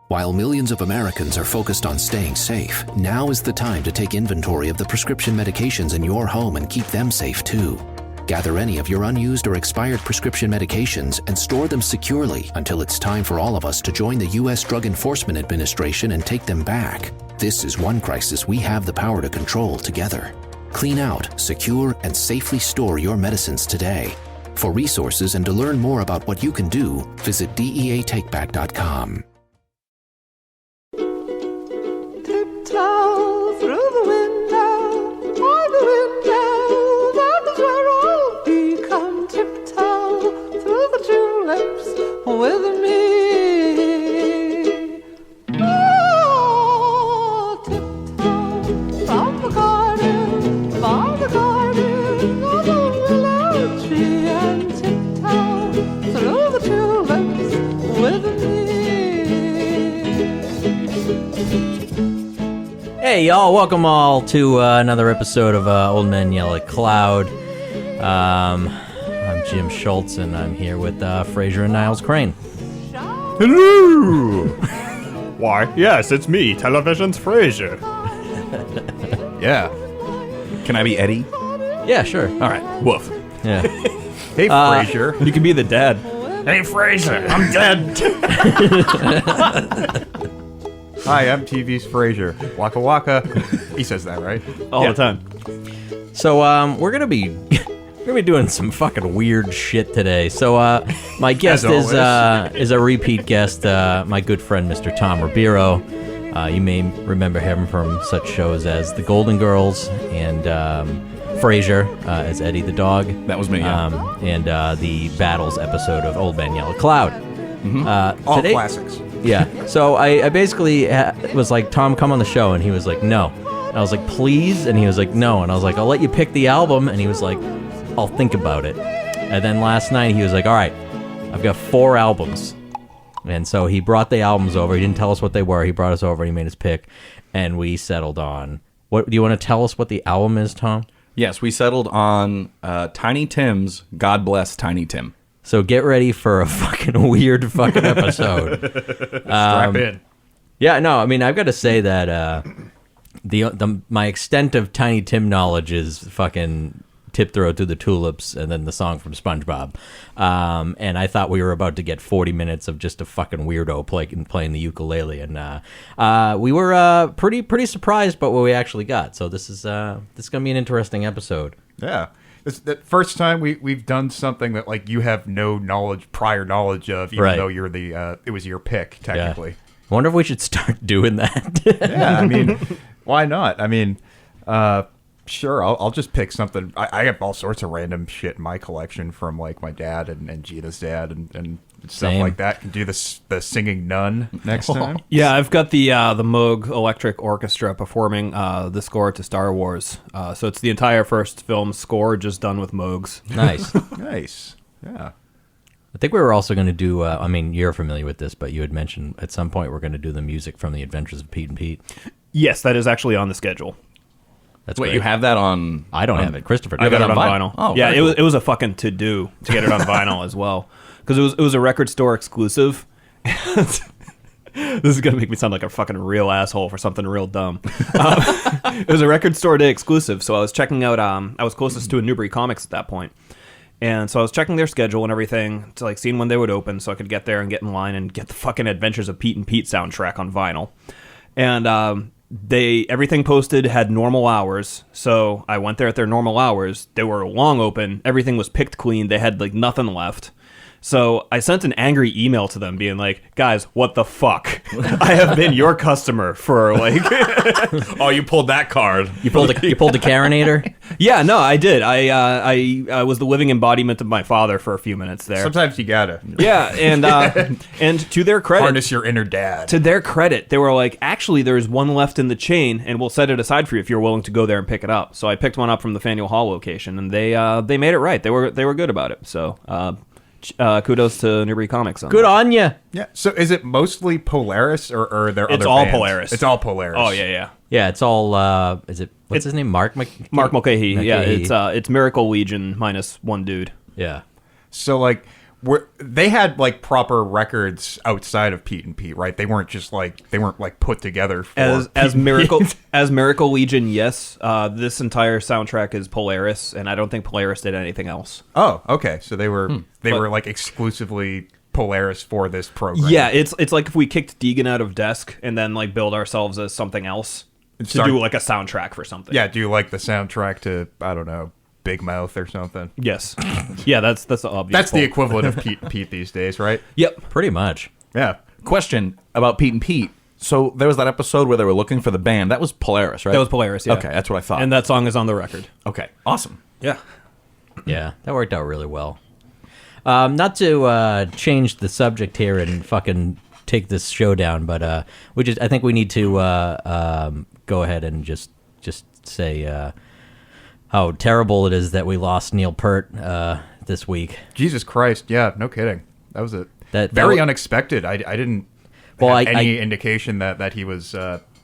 While millions of Americans are focused on staying safe, now is the time to take inventory of the prescription medications in your home and keep them safe too. Gather any of your unused or expired prescription medications and store them securely until it's time for all of us to join the U.S. Drug Enforcement Administration and take them back. This is one crisis we have the power to control together. Clean out, secure, and safely store your medicines today. For resources and to learn more about what you can do, visit DEATakeback.com. Tiptoe through the window, by the window, that is where I'll be. Come tiptoe through the tulips with me. Oh, tiptoe from the garden, by the garden, of the willow tree, and tiptoe through the tulips with me. Hey y'all, welcome all to another episode of Old Men Yell at Cloud. I'm Jim Schultz and I'm here with Fraser and Niles Crane. Hello! Why, yes, it's me, Television's Fraser. Yeah. Can I be Eddie? Yeah, sure. All right. Woof. Yeah. Hey, Fraser. You can be the dad. Hey, Fraser, I'm dead. Hi, I'm TV's Fraser. Waka waka. He says that, right? All the time. So we're gonna be doing some fucking weird shit today. So my guest is a repeat guest, my good friend Mr. Tom Ribeiro. You may remember him from such shows as The Golden Girls and Frasier as Eddie the dog. That was me, yeah. And the Battles episode of Old Man Yell at Cloud. Mm-hmm. All today, classics. Yeah. So I basically was like, Tom, come on the show. And he was like, no. And I was like, please? And he was like, no. And I was like, I'll let you pick the album. And he was like, I'll think about it. And then last night he was like, all right, I've got 4 albums. And so he brought the albums over. He didn't tell us what they were. He brought us over. He made his pick. And we settled on. What do you want to tell us what the album is, Tom? Yes, we settled on Tiny Tim's God Bless Tiny Tim. So get ready for a fucking weird fucking episode. Strap in. Yeah, no, I mean, I've got to say that my extent of Tiny Tim knowledge is fucking Tiptoe Through the Tulips and then the song from SpongeBob. And I thought we were about to get 40 minutes of just a fucking weirdo playing the ukulele. And we were pretty surprised by what we actually got. So this is going to be an interesting episode. Yeah. It's the first time we've done something that like you have no prior knowledge of, even though you're it was your pick technically. Yeah. I wonder if we should start doing that. Yeah, I mean, why not? I mean, sure, I'll just pick something. I have all sorts of random shit in my collection from like my dad and Gina's dad and stuff like that. Can do the singing nun next time. Yeah, I've got the Moog Electric Orchestra performing the score to Star Wars. So it's the entire first film score just done with Moogs. Nice. Nice. Yeah. I think we were also going to do, I mean, you're familiar with this, but you had mentioned at some point we're going to do the music from The Adventures of Pete and Pete. Yes, that is actually on the schedule. That's Wait, great. you have that on... I don't have it. Christopher does. I got it on vinyl. Oh, yeah, cool. it was a fucking to-do to get it on vinyl as well. Because it was a record store exclusive. This is going to make me sound like a fucking real asshole for something real dumb. It was a record store day exclusive, so I was checking out... I was closest to a Newbury Comics at that point. And so I was checking their schedule and everything to like seeing when they would open so I could get there and get in line and get the fucking Adventures of Pete and Pete soundtrack on vinyl. And everything posted had normal hours, so I went there at their normal hours. They were long open. Everything was picked clean. They had like nothing left. So I sent an angry email to them being like, guys, what the fuck? I have been your customer for like... Oh, you pulled that card. You pulled the Carinator? Yeah, no, I did. I was the living embodiment of my father for a few minutes there. Sometimes you gotta. Yeah, and to their credit... Harness your inner dad. To their credit, they were like, actually, there's one left in the chain, and we'll set it aside for you if you're willing to go there and pick it up. So I picked one up from the Faneuil Hall location, and they made it right. They were good about it. So kudos to Newbury Comics. Good on ya. Yeah. So is it mostly Polaris or are there It's other all bands? Polaris. It's all Polaris. Oh, yeah. Yeah, it's all, what's his name? Mark Mulcahy. Yeah, it's Miracle Legion minus one dude. Yeah. So like they had like proper records outside of Pete and Pete, right? They weren't put together for as Miracle as Miracle Legion. Yes, this entire soundtrack is Polaris, and I don't think Polaris did anything else. Oh, okay. So they were like exclusively Polaris for this program. Yeah, it's like if we kicked Deegan out of Desk and then like build ourselves as something else to do like a soundtrack for something. Yeah, do like the soundtrack to, I don't know, Big Mouth or something. Yes. Yeah, that's the obvious. That's the equivalent of Pete and Pete these days, right? Yep. Pretty much. Yeah. Question about Pete and Pete. So there was that episode where they were looking for the band. That was Polaris, right? That was Polaris, yeah. Okay, that's what I thought. And that song is on the record. Okay, awesome. Yeah. Yeah, that worked out really well. Not to change the subject here and fucking take this show down, but I think we need to go ahead and just say how terrible it is that we lost Neil Peart this week. Jesus Christ, yeah, no kidding. That was That very was- unexpected. I didn't Well, have I- any indication that he was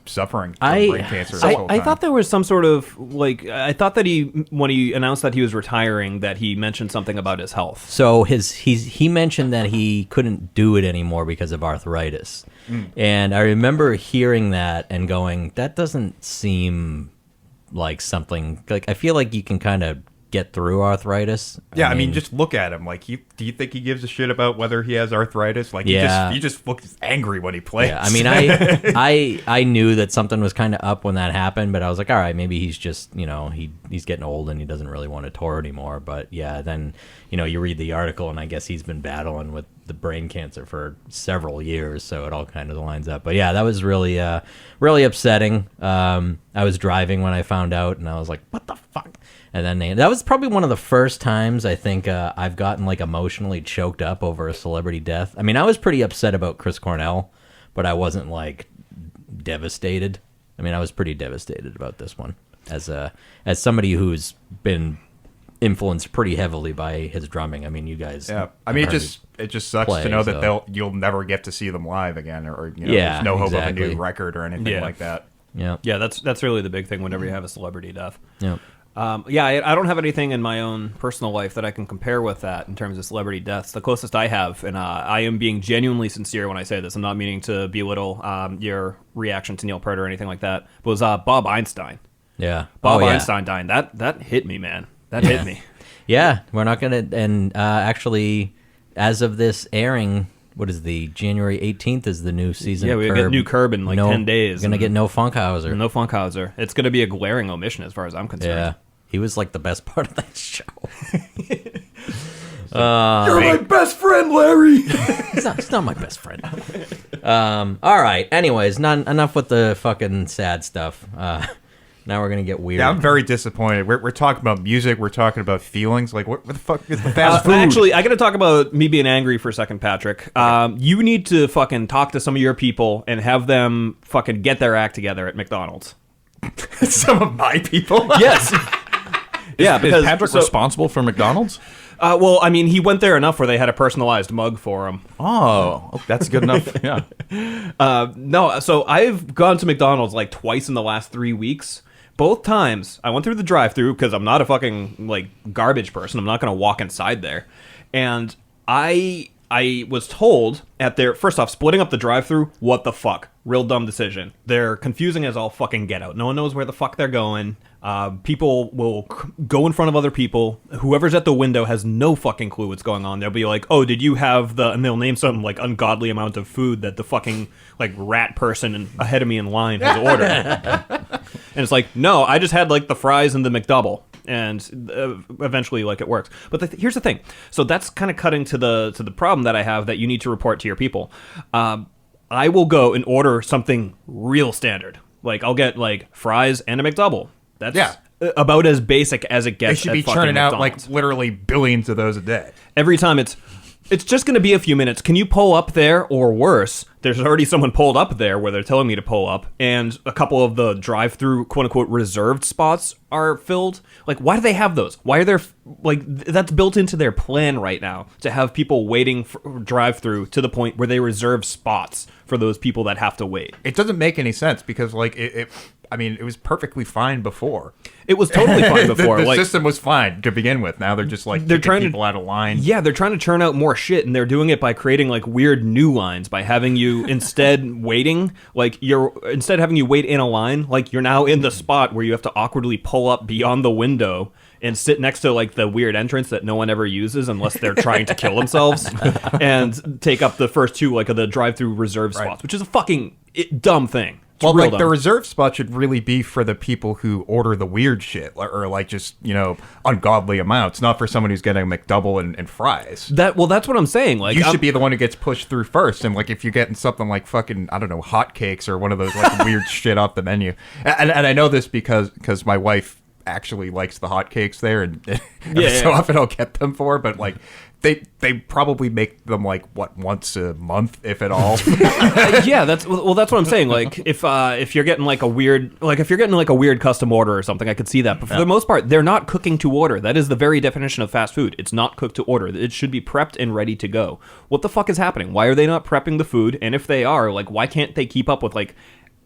suffering from brain cancer. This whole I time. thought there was some sort of like I thought that when he announced that he was retiring that he mentioned something about his health. So he mentioned that he couldn't do it anymore because of arthritis, and I remember hearing that and going, that doesn't seem like something like I feel like you can kind of get through arthritis. Yeah, I mean, just look at him. Like, do you think he gives a shit about whether he has arthritis? Like, Yeah. he just looks angry when he plays. Yeah, I mean, I knew that something was kind of up when that happened, but I was like, all right, maybe he's just, he's getting old and he doesn't really want to tour anymore. But yeah, then, you read the article and I guess he's been battling with the brain cancer for several years, so it all kind of lines up. But yeah, that was really, really upsetting. I was driving when I found out and I was like, what the fuck? And then that was probably one of the first times I think I've gotten like emotionally choked up over a celebrity death. I mean, I was pretty upset about Chris Cornell, but I wasn't like devastated. I mean, I was pretty devastated about this one as somebody who's been influenced pretty heavily by his drumming. I mean, you guys. Yeah, I mean, it just sucks play, to know so. that you'll never get to see them live again, or Yeah, there's no hope exactly. of a new record or anything Yeah. like that. Yeah. Yeah, that's really the big thing whenever you have a celebrity death. Yeah. I don't have anything in my own personal life that I can compare with that in terms of celebrity deaths. The closest I have, and I am being genuinely sincere when I say this, I'm not meaning to belittle your reaction to Neil Peart or anything like that, but was Bob Einstein. Yeah. Bob Oh, yeah. Einstein dying. That hit me, man. That hit me. Yeah, we're not gonna. And actually, as of this airing, what is the January 18th is the new season? Yeah, of we Curb. get new Curb in like 10 days. We're gonna get no Funkhauser. No Funkhauser. It's going to be a glaring omission as far as I'm concerned. Yeah, he was like the best part of that show. You're my best friend, Larry. He's not my best friend. All right. Anyways, not enough with the fucking sad stuff. Now we're gonna get weird. Yeah, I'm very disappointed. We're talking about music. We're talking about feelings. Like, what the fuck is the fast food? Actually, I got to talk about me being angry for a second, Patrick. You need to fucking talk to some of your people and have them fucking get their act together at McDonald's. Some of my people. Yes. Yeah, because Is Patrick responsible for McDonald's? well, I mean, he went there enough where they had a personalized mug for him. Oh, that's good enough. Yeah. No, so I've gone to McDonald's like twice in the last 3 weeks. Both times I went through the drive-thru because I'm not a fucking like garbage person. I'm not going to walk inside there. And I was told at their first off splitting up the drive-thru. What the fuck? Real dumb decision. They're confusing as all fucking get out. No one knows where the fuck they're going. People will go in front of other people. Whoever's at the window has no fucking clue what's going on. They'll be like, "Oh, did you have the?" And they'll name some like ungodly amount of food that the fucking like rat person ahead of me in line has ordered. And it's like, no, I just had like the fries and the McDouble, and eventually like it works. But here's the thing. So that's kind of cutting to the problem that I have that you need to report to your people. I will go and order something real standard. Like I'll get like fries and a McDouble. That's about as basic as it gets. They should be at fucking churning out McDonald's. like literally billions of those a day. Every time it's just going to be a few minutes. Can you pull up there, or worse, there's already someone pulled up there where they're telling me to pull up, and a couple of the drive-through quote-unquote reserved spots are filled. Like, why do they have those? Why are there, like, that's built into their plan right now, to have people waiting for drive-through to the point where they reserve spots for those people that have to wait. It doesn't make any sense because, like, I mean, it was perfectly fine before. It was totally fine before. the like, system was fine to begin with. Now they're just like they're kicking trying people out of line. Yeah, they're trying to churn out more shit, and they're doing it by creating like weird new lines, by having you instead waiting, like instead of having you wait in a line, like you're now in the spot where you have to awkwardly pull up beyond the window and sit next to like the weird entrance that no one ever uses unless they're trying to kill themselves, and take up the first two like of the drive-through reserve spots, which is a fucking dumb thing. It's well, like dumb. the reserve spot should really be for the people who order the weird shit, or like just ungodly amounts, not for someone who's getting a McDouble and fries. That's what I'm saying. Like you should be the one who gets pushed through first, and like if you're getting something like fucking hotcakes or one of those like weird shit off the menu, and I know this because my wife actually likes the hotcakes there, and so often I'll get them for her, but like they probably make them like once a month, if at all. That's what I'm saying. Like if you're getting like a weird custom order or something, I could see that. But for the most part, they're not cooking to order. That is the very definition of fast food. It's not cooked to order. It should be prepped and ready to go. What the fuck is happening? Why are they not prepping the food? And if they are, like, why can't they keep up with like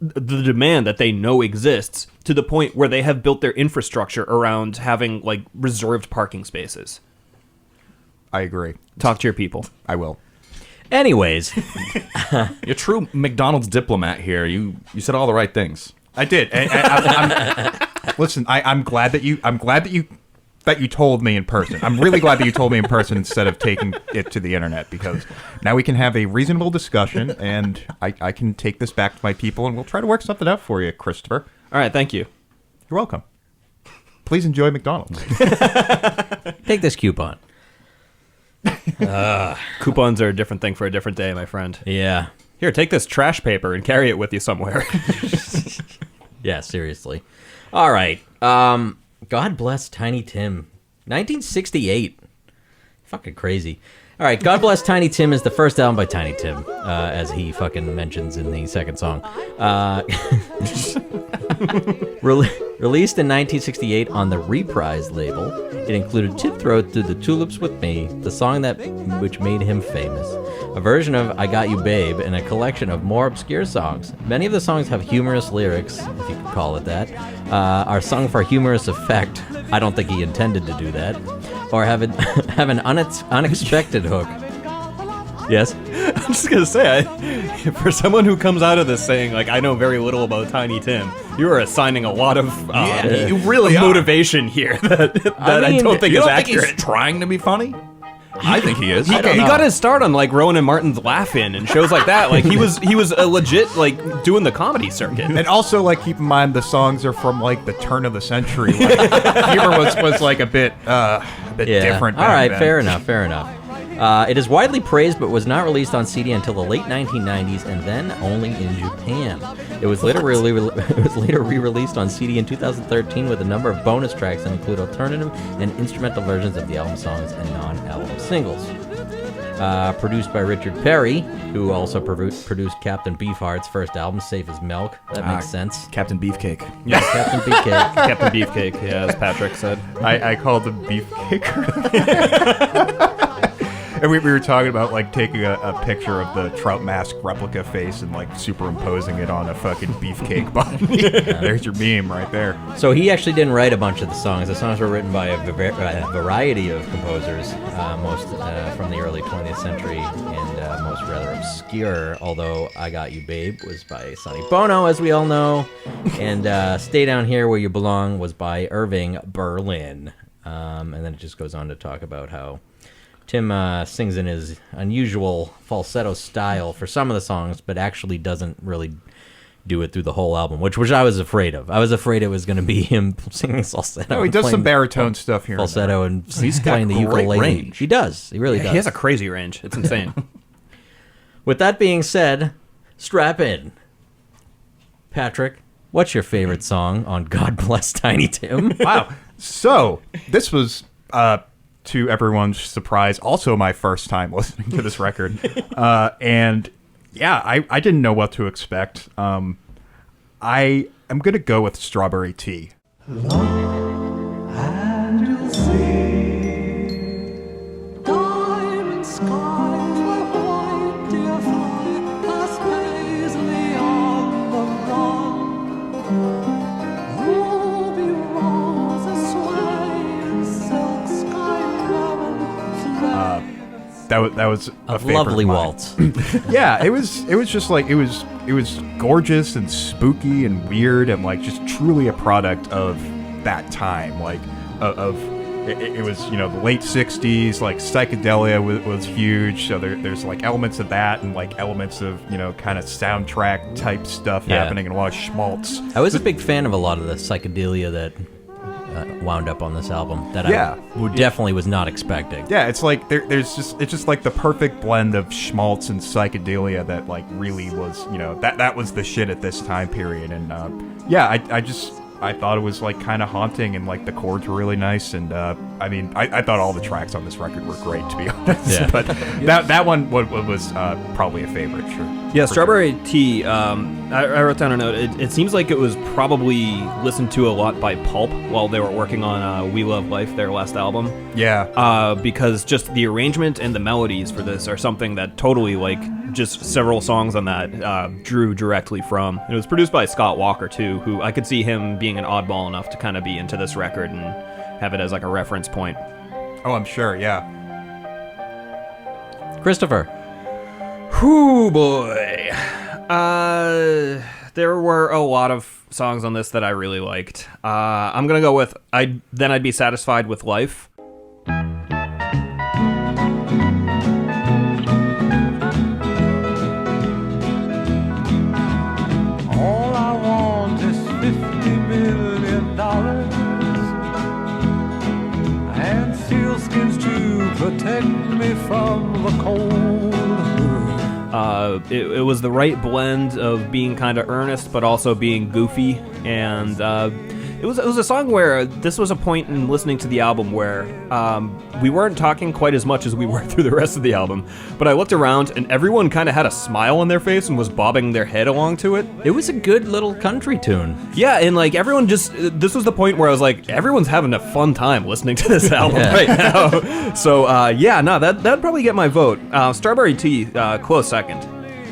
the demand that they know exists to the point where they have built their infrastructure around having like reserved parking spaces? I agree. Talk to your people. I will. Anyways, You're a true McDonald's diplomat here. You said all the right things. I did. Listen, I'm glad that you told me in person. I'm really glad that you told me in person instead of taking it to the internet, because now we can have a reasonable discussion, and I can take this back to my people, and we'll try to work something out for you, Christopher. All right, thank you. You're welcome. Please enjoy McDonald's. take this coupon. Coupons are a different thing for a different day, my friend. Yeah. Here, take this trash paper and carry it with you somewhere. Yeah, seriously. All right. God bless Tiny Tim. 1968. Fucking crazy. All right, God Bless Tiny Tim is the first album by Tiny Tim, as he fucking mentions in the second song. Released in 1968 on the Reprise label, it included Tip Throat Through the Tulips With Me, the song which made him famous, a version of I Got You Babe, and a collection of more obscure songs. Many of the songs have humorous lyrics, if you could call it that, are sung for humorous effect. I don't think he intended to do that. Or have an unexpected hook. Yes? I'm just going to say, for someone who comes out of this saying, like, I know very little about Tiny Tim, you are assigning a lot of you really motivation here that I don't think is accurate. Think he's trying to be funny? I think he is. He got his start on like Rowan and Martin's Laugh-In and shows like that. Like he was a legit like doing the comedy circuit. And also, like, keep in mind the songs are from like the turn of the century. Like, humor was like a bit different. All right, then. fair enough. It is widely praised, but was not released on CD until the late 1990s, and then only in Japan. It was later re-released on CD in 2013 with a number of bonus tracks that include alternative and instrumental versions of the album songs and non-album singles. Produced by Richard Perry, who also produced Captain Beefheart's first album, Safe as Milk. That makes sense. Captain Beefcake. Yeah, Captain Beefcake. Captain Beefcake, yeah, as Patrick said. I called him Beefcake. And we were talking about like taking a picture of the Trout Mask replica face and like superimposing it on a fucking beefcake body. There's your meme right there. So he actually didn't write a bunch of the songs. The songs were written by a variety of composers, most from the early 20th century, and most rather obscure, although I Got You Babe was by Sonny Bono, as we all know, and Stay Down Here Where You Belong was by Irving Berlin. And then it just goes on to talk about how Tim sings in his unusual falsetto style for some of the songs, but actually doesn't really do it through the whole album, which I was afraid of. I was afraid it was going to be him singing falsetto. No, he does some baritone stuff here. Falsetto and he's playing the ukulele. Range. He does. He really does. He has a crazy range. It's insane. With that being said, strap in. Patrick, what's your favorite song on God Bless Tiny Tim? Wow. So, this was, to everyone's surprise, also my first time listening to this record. And, yeah, I didn't know what to expect. I am going to go with Strawberry Tea. And you'll see diamond skies where white deer fly past paisley on the run. that was a favorite lovely of mine. waltz. Yeah, it was just like it was gorgeous and spooky and weird and like just truly a product of that time, like it was, you know, the late 60s, like psychedelia was huge, so there's like elements of that and like elements of, you know, kind of soundtrack type stuff happening and a lot of schmaltz. I was a big fan of a lot of the psychedelia that wound up on this album that I definitely was not expecting. Yeah, it's like it's just like the perfect blend of schmaltz and psychedelia that like really was, you know, that was the shit at this time period. And I thought it was like kind of haunting, and like the chords were really nice, and I mean I thought all the tracks on this record were great, to be honest. Yeah. But that one was probably a favorite. Sure. Yeah, Strawberry Tea. I wrote down a note. It seems like it was probably listened to a lot by Pulp while they were working on We Love Life, their last album. Yeah. Because just the arrangement and the melodies for this are something that totally, like, just several songs on that drew directly from. And it was produced by Scott Walker, too, who I could see him being an oddball enough to kind of be into this record and have it as, like, a reference point. Oh, I'm sure, yeah. Christopher. Whoo, boy. There were a lot of songs on this that I really liked. I'm going to go with I'd Be Satisfied with Life. All I want is $50 million and sealskins to protect me from the cold. It was the right blend of being kind of earnest but also being goofy, and it was a song where this was a point in listening to the album where we weren't talking quite as much as we were through the rest of the album, but I looked around and everyone kind of had a smile on their face and was bobbing their head along to it. It was a good little country tune. Yeah, and like everyone this was the point where I was like, everyone's having a fun time listening to this album right now. So that'd probably get my vote. Strawberry Tea, close second.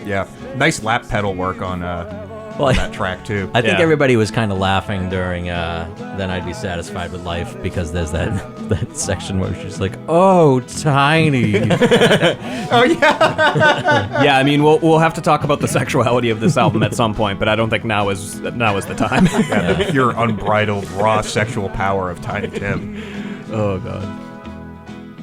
Yeah. Nice lap pedal work on that track too. I think everybody was kind of laughing during Then I'd Be Satisfied with Life, because there's that section where she's like, oh, tiny. Oh yeah. Yeah, I mean we'll have to talk about the sexuality of this album at some point, but I don't think now is the time. Yeah, the pure unbridled raw sexual power of Tiny Tim. Oh god.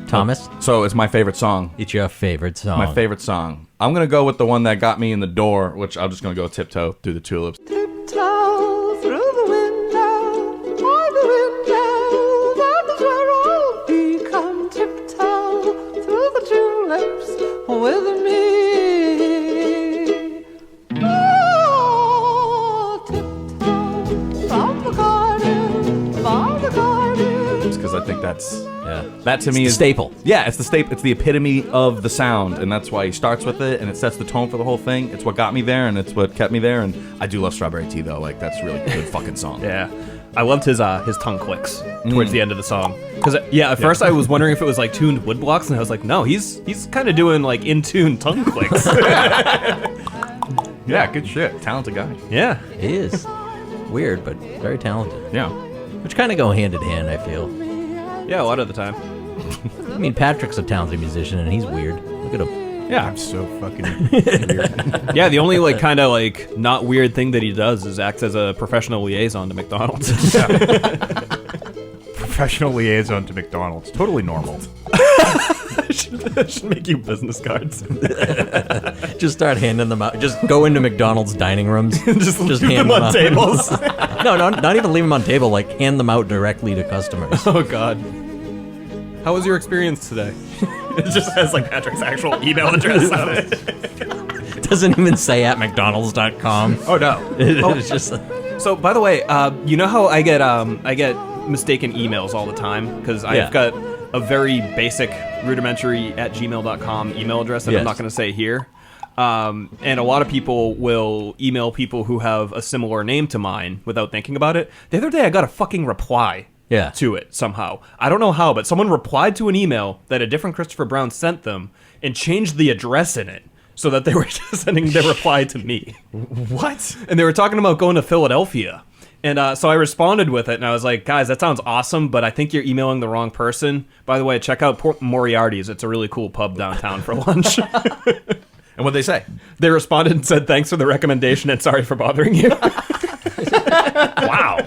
Thomas, So it's my favorite song. it's your favorite song. My favorite song. I'm going to go with the one that got me in the door, which I'm just going to go Tiptoe Through the Tulips. Tiptoe through the window, by the window, that is where I'll be. Come tiptoe through the tulips with me. Oh, tiptoe from the garden, by the garden. Because I think that's... That to me is staple. Yeah, it's the staple. It's the epitome of the sound, and that's why he starts with it, and it sets the tone for the whole thing. It's what got me there, and it's what kept me there. And I do love Strawberry Tea, though. Like, that's really good fucking song. Yeah. I loved his tongue clicks towards the end of the song. Because, at first I was wondering if it was, like, tuned wood blocks, and I was like, no, he's kind of doing, like, in-tune tongue clicks. Yeah, good shit. Talented guy. Yeah. It is. Weird, but very talented. Yeah. Which kind of go hand in hand, I feel. Yeah, a lot of the time. I mean, Patrick's a talented musician, and he's weird. Look at him. Yeah. I'm so fucking weird. Yeah, the only, like, kind of, like, not weird thing that he does is acts as a professional liaison to McDonald's. Professional liaison to McDonald's. Totally normal. I should make you business cards. Just start handing them out. Just go into McDonald's dining rooms. just hand them on out. tables. No, not even leave them on table. Like, hand them out directly to customers. Oh, God. How was your experience today? It just has, like, Patrick's actual email address on it. Doesn't even say at mcdonalds.com. Oh no. It's just... So, by the way, you know how I get mistaken emails all the time? Because I've got a very basic, rudimentary @gmail.com email address that I'm Yes. not going to say here. And a lot of people will email people who have a similar name to mine without thinking about it. The other day, I got a fucking reply to it somehow. I don't know how, but someone replied to an email that a different Christopher Brown sent them and changed the address in it so that they were just sending their reply to me. What? And they were talking about going to Philadelphia. And so I responded with it, and I was like, guys, that sounds awesome, but I think you're emailing the wrong person. By the way, check out Port Moriarty's. It's a really cool pub downtown for lunch. And what'd they say? They responded and said, thanks for the recommendation and sorry for bothering you. Wow.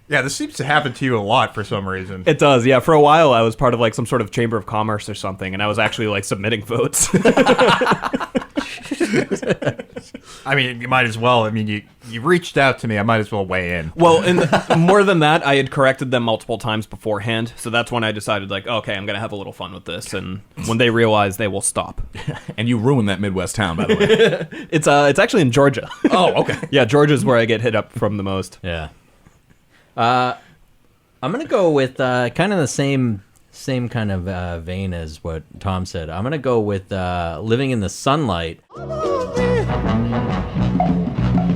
Yeah, this seems to happen to you a lot for some reason. It does, yeah. For a while, I was part of like some sort of chamber of commerce or something, and I was actually like submitting votes. I mean, you might as well. I mean, you reached out to me. I might as well weigh in. Well, and more than that, I had corrected them multiple times beforehand, so that's when I decided, like, okay, I'm going to have a little fun with this, and when they realize, they will stop. And you ruined that Midwest town, by the way. It's actually in Georgia. Oh, okay. Yeah, Georgia's where I get hit up from the most. Yeah. I'm gonna go with kind of the same kind of vein as what Tom said. I'm gonna go with Living in the Sunlight.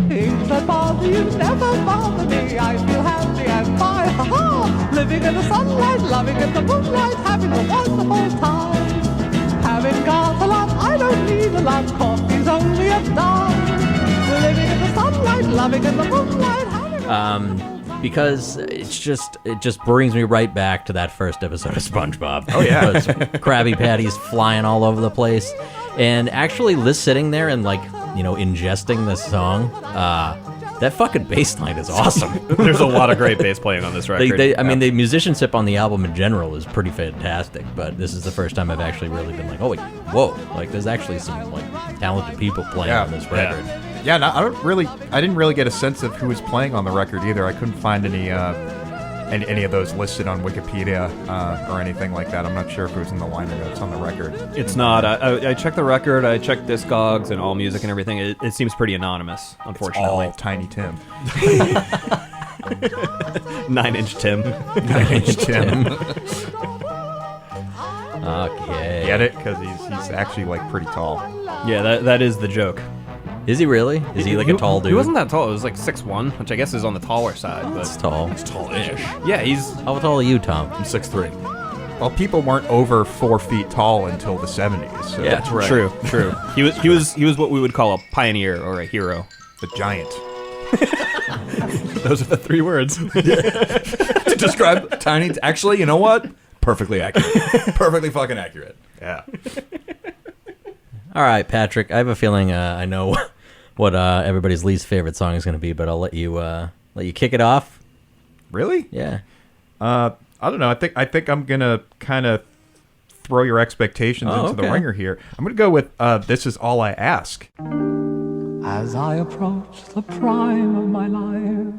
Things that bother you never bother me. I feel happy and fine. Ha-ha! Living in the sunlight, loving in the moonlight, having a wonderful time. Having got a lot, I don't need a lot. Coffee's only a dime. Living in the sunlight, loving in the moonlight, having Because it just brings me right back to that first episode of SpongeBob. Oh, yeah. Those Krabby Patties flying all over the place. And actually sitting there and ingesting this song, that fucking bass line is awesome. There's a lot of great bass playing on this record. The musicianship on the album in general is pretty fantastic, but this is the first time I've actually really been like, oh, wait, whoa. Like, there's actually some, talented people playing on this record. Yeah, no, I didn't really get a sense of who was playing on the record either. I couldn't find any of those listed on Wikipedia or anything like that. I'm not sure if it was in the liner notes on the record. It's not. I checked the record. I checked Discogs and Allmusic and everything. It seems pretty anonymous, unfortunately. It's all Tiny Tim. 9-inch Tim. 9-inch Tim. Okay. Get it? Because he's actually pretty tall. Yeah, that is the joke. Is he really? Is he a tall dude? He wasn't that tall. It was 6'1", which I guess is on the taller side. But That's tall. It's tall-ish. yeah, he's How tall are you, Tom? I'm 6'3". Well, people weren't over 4 feet tall until the 70s. So Yeah. That's right. true. He was what we would call a pioneer or a hero. the giant. Those are the 3 words. To describe Tiny... Actually, you know what? Perfectly accurate. Perfectly fucking accurate. Yeah. All right, Patrick. I have a feeling I know what everybody's least favorite song is going to be, but I'll let you kick it off. Really? Yeah. I don't know. I think I'm gonna kind of throw your expectations into the ringer here. I'm gonna go with "This Is All I Ask." As I approach the prime of my life,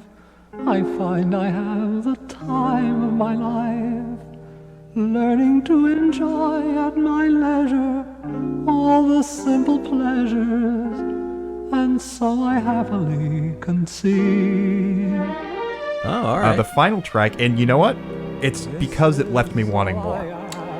I find I have the time of my life, learning to enjoy at my leisure all the simple pleasures, and so I happily concede. Oh, all right. The final track, and you know what? It's because it left me wanting more.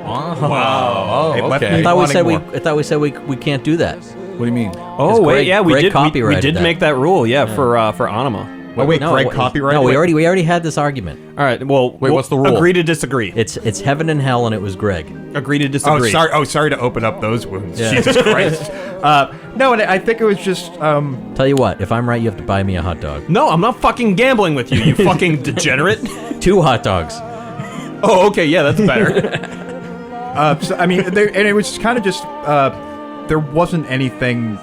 Wow. It Oh, left okay. me I wanting thought we said we can't do that. What do you mean? Oh wait, Greg- yeah, we Greg did. We copyrighted did that. make that rule, for Anima. Oh wait, No, Greg copyrighted. No, we it? already had this argument. All right. Well, Wait, what's the rule? Agree to disagree. It's heaven and hell, and it was Greg. Agree to Oh, disagree. sorry. Oh, sorry to open up those wounds. Yeah. Jesus Christ. No, and I think it was just. Tell you what, if I'm right, you have to buy me a hot dog. No, I'm not fucking gambling with you. You fucking degenerate. 2 hot dogs. Oh, okay. Yeah, that's better. So, I mean, and it was kind of just. There wasn't anything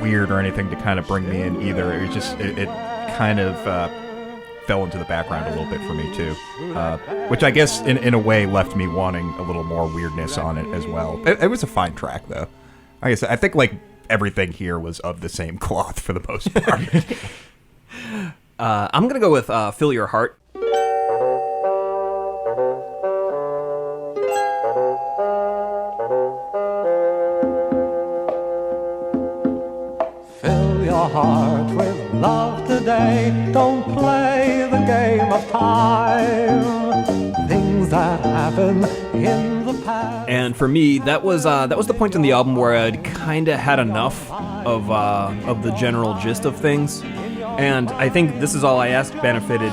weird or anything to kind of bring me in either. It was just it kind of fell into the background a little bit for me too, which I guess in a way left me wanting a little more weirdness on it as well. It was a fine track though. Like I said, I think everything here was of the same cloth for the most part. I'm gonna go with "Fill Your Heart." Fill your heart with love today. Don't play the game of time. Things that happen in the past. And for me, that was the point in the album where I'd kind of had enough of the general gist of things, and I think This Is All I Ask benefited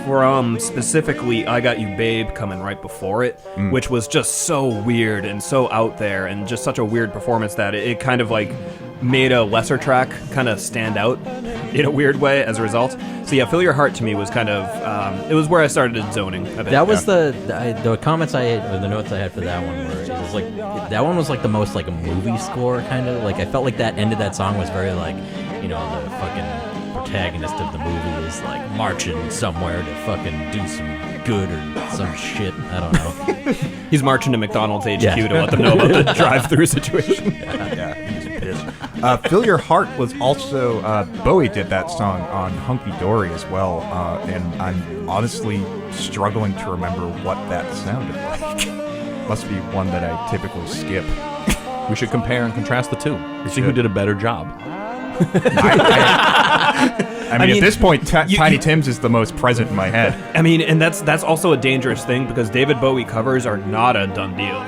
from specifically I Got You Babe coming right before it, which was just so weird and so out there and just such a weird performance that it kind of made a lesser track kind of stand out in a weird way as a result. So yeah, Fill Your Heart to me was kind of, it was where I started zoning a bit. That was the comments I had, or the notes I had for that one were, it was like, that one was like the most like a movie score kind of, like I felt like that end of that song was very like, you know, the fucking protagonist of the movie is like marching somewhere to fucking do some good or some shit. I don't know. He's marching to McDonald's HQ to let them know about the drive-through situation. Yeah, he's a bitch. Fill Your Heart was also, Bowie did that song on Hunky Dory as well, and I'm honestly struggling to remember what that sounded like. Must be one that I typically skip. We should compare and contrast the two. See who did a better job. I mean, at this point, Tiny Tim's is the most present in my head. I mean, and that's also a dangerous thing because David Bowie covers are not a done deal.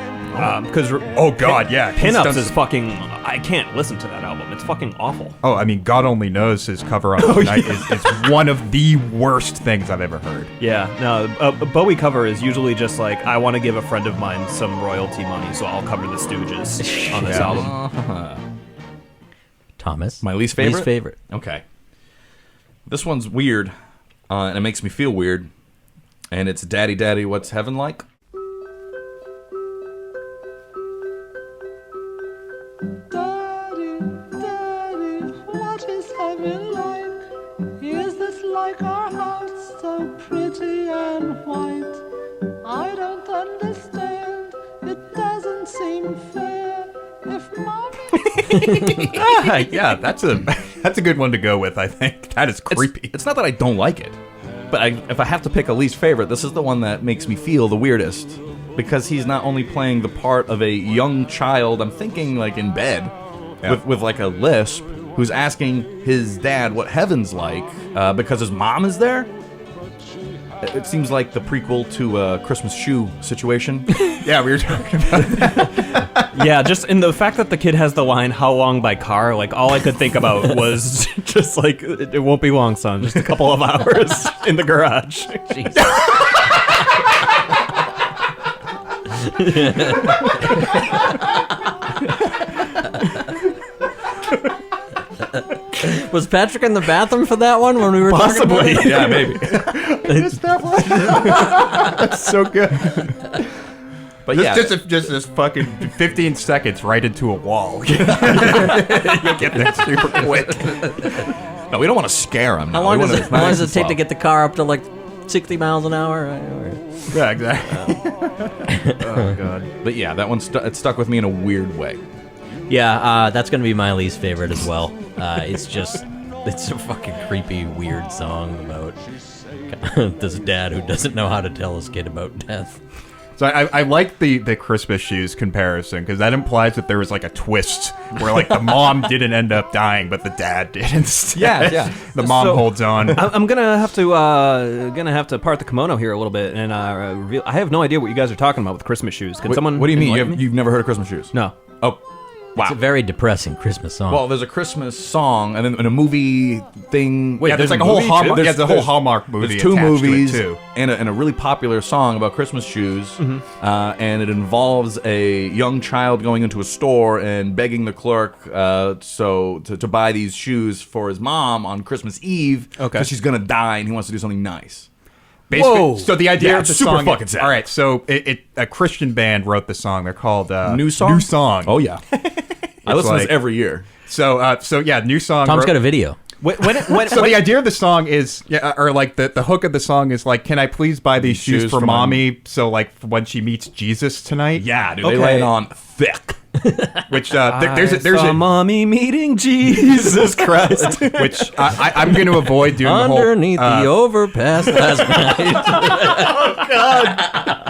Because oh god, yeah, Pinups is fucking. I can't listen to that album. It's fucking awful. Oh, I mean, God Only Knows his cover on Tonight is one of the worst things I've ever heard. Yeah, no, a Bowie cover is usually just like, I want to give a friend of mine some royalty money, so I'll cover the Stooges on this album. Thomas, my least favorite. Least favorite. Okay, this one's weird, and it makes me feel weird, and it's Daddy Daddy What's Heaven Like? Daddy, Daddy, what is heaven like? Is this like our house, so pretty and white? I don't understand, it doesn't seem fair. If mommy... Yeah, that's a good one to go with, I think. That is creepy. It's not that I don't like it, but if I have to pick a least favorite, this is the one that makes me feel the weirdest. Because he's not only playing the part of a young child, I'm thinking like in bed, with like a lisp, who's asking his dad what heaven's like, because his mom is there. It seems like the prequel to a Christmas shoe situation. Yeah, we were talking about that. Yeah, just in the fact that the kid has the line, how long by car, like all I could think about was just like, it won't be long, son, just a couple of hours in the garage. Jesus. Was Patrick in the bathroom for that one when we were Possibly. talking about it? Yeah, maybe. That's so good. But Just this fucking 15 seconds right into a wall. You'll get that super quick. No, we don't want to scare him. How long does it take to get the car up to like 60 miles an hour? Yeah, exactly. Oh, God. But yeah, that one it stuck with me in a weird way. Yeah, that's going to be my least favorite as well. It's a fucking creepy, weird song about this dad who doesn't know how to tell his kid about death. So I like the Christmas shoes comparison because that implies that there was like a twist where like the mom didn't end up dying, but the dad did instead. Yeah. The mom holds on. I'm gonna have to part the kimono here a little bit, and I have no idea what you guys are talking about with Christmas shoes. Can someone? What do you mean? enlighten me? You've never heard of Christmas shoes? No. Oh, wow. It's a very depressing Christmas song. Well, there's a Christmas song and then in a movie thing. Wait, there's like a whole Hallmark. Yeah, there's a whole Hallmark movie. There's two attached movies to it too. and a really popular song about Christmas shoes, and it involves a young child going into a store and begging the clerk to buy these shoes for his mom on Christmas Eve because she's gonna die and he wants to do something nice. Basically, Whoa. so the idea Yeah, of the super song. fucking sad. All right, so a Christian band wrote the song. They're called New Song. New Song. Oh yeah, I listen to like- this every year. So yeah, New Song. Tom's wrote- got a video. So the idea of the song is, or like the hook of the song is like, can I please buy these shoes for mommy? So like when she meets Jesus tonight. Yeah, dude, they lay it on thick. Which there's a mommy meeting Jesus Christ. which I'm going to avoid doing Underneath the whole. the overpass last night.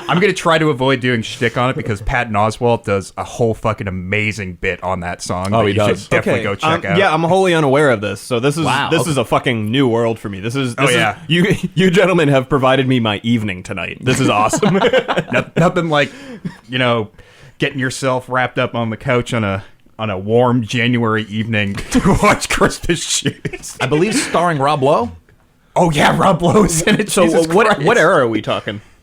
I'm going to try to avoid doing shtick on it because Patton Oswalt does a whole fucking amazing bit on that song. Oh, that he you does. should definitely go check out. Yeah, I'm wholly unaware of this. So this is Wow, this is a fucking new world for me. This is yeah. You gentlemen have provided me my evening tonight. This is awesome. Nothing like, getting yourself wrapped up on the couch on a warm January evening to watch Christmas shoes. I believe starring Rob Lowe. Oh yeah, Rob Lowe's in it. So Jesus what Christ. era are we talking?